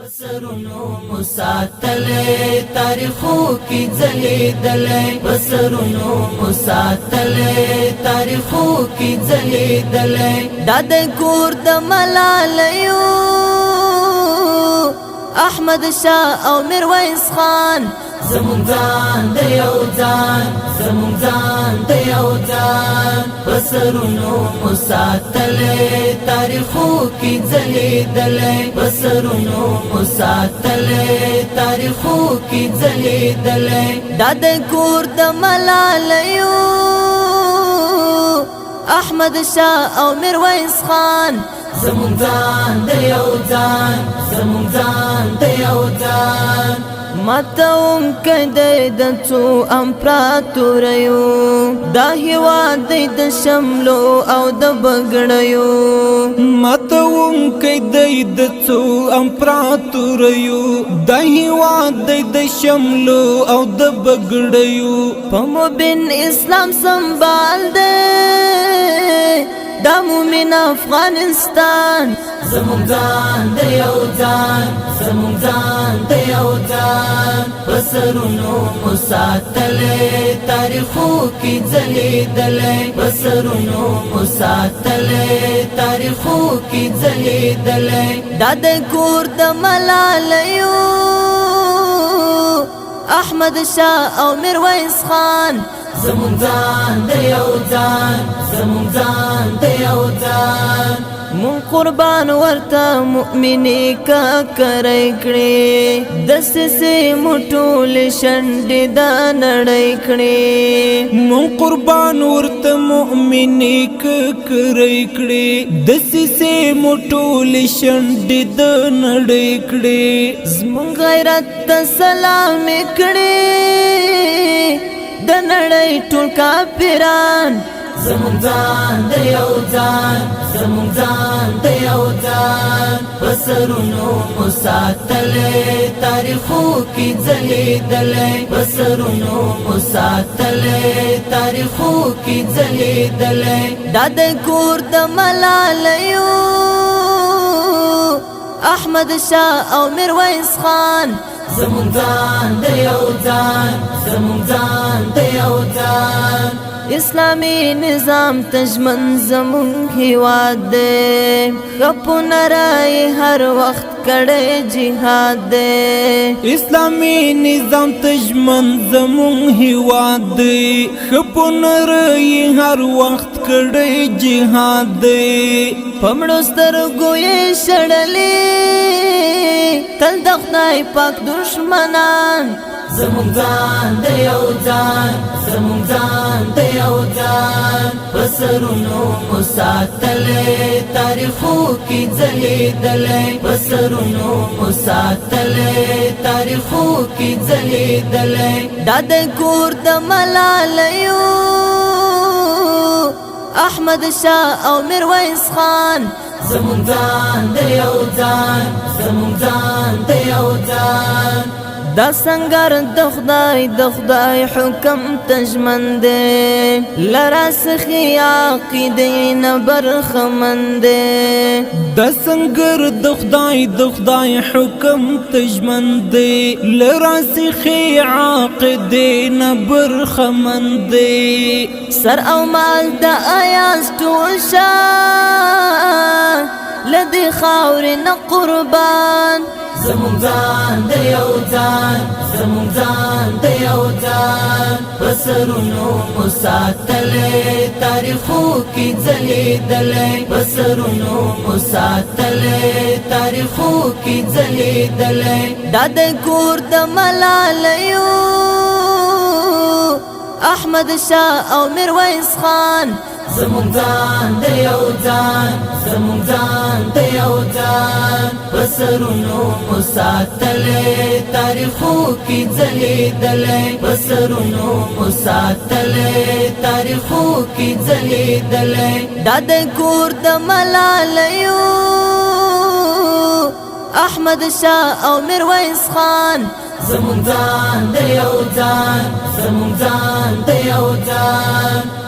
بسرونو مساتلې تاریخو کې ځلېدلې بسرونو مساتلې تاریخو کې ځلېدلې د کور د ملالیو احمد شاه او میرویس خان زمون ځان د یو ځان زمون ځان د یو ځان بسرونو مساتلې تاریخو کې ځلېدلې بسرونو مساتلې تاریخو کې ځلېدلې د کور د ملالیو احمد شاه او میرویس خان زمون ځان د یو ځان زمون ځان د یو ځان ماتون کدی د څو امپراتوریو دا هیواد د شملو او د بګړیو ماتون کدی د څو امپراتوریو دا هیواد د شملو او د بګړیو په مبین اسلام سنبال دے دا مومن افغانستان زمون ځان د یو ځان زمون ځان د یو ځان بسرونو مساتلې تاریخو کې ځلېدلې بسرونو مساتلې تاریخو کې ځلېدلې د کور د ملالیو احمد شاه او میرویس خان زمون ځان د یو ځان زمون ځان د یو ځان مون قربان ورته مؤمنی کا کرای کړي د سسې مټول شنډې د نړۍ کړي مون قربان ورته مؤمنی کا کرای کړي د سسې مټول شنډې د نړۍ کړي زمون غیرت ته سلام کړي د نړۍ ټول کافران زمون ځان د یو ځان زمون ځان د یو ځان بسرونو مساتلې تاریخو کې ځلېدلې بسرونو مساتلې تاریخو کې ځلېدلې د کور د ملالیو احمد شاه او میرویس خان زمون ځان د یو ځان زمون ځان د یو ځان اسلامی نظام تجمن زمون هیواد دے خپون رای هر وقت کڑے جہاد دے اسلامی نظام تجمن زمون هیواد دے خپون رای هر وقت کڑے جہاد دے پمړو سترګو یې شړلې تل د خدای پاک دشمنان زمون ځان د یو ځان زمون ځان د یو ځان بسرونو مساتلې تاریخو کې ځلېدلې بسرونو مساتلې تاریخو کې ځلېدلې د کور د ملالیو احمد شاه او میرویس خان زمون ځان د یو ځان زمون ځان د یو ځان دا سنگر د خدای حکم تجمن دے لرا سخی عقیدې نه برخمن دے دا سنگر د خدای حکم تجمن دے لرا سخی عقیدې نه برخمن دے سر او مال د ایاز ټول شاه لدی خاور نه قربان زمون ځان د یو ځان زمون ځان د یو ځان بسرونو مساتلې تاریخو کې ځلېدلې بسرونو مساتلې تاریخو کې ځلېدلې د کور د ملالیو احمد شاه او میرویس خان زمون ځان د یو ځان زمون ځان د یو ځان بسرونو مساتلې تاریخو کې ځلېدلې بسرونو مساتلې تاریخو کې ځلېدلې د کور د ملالیو احمد شاه او میرویس خان زمون ځان د یو ځان زمون ځان د یو ځان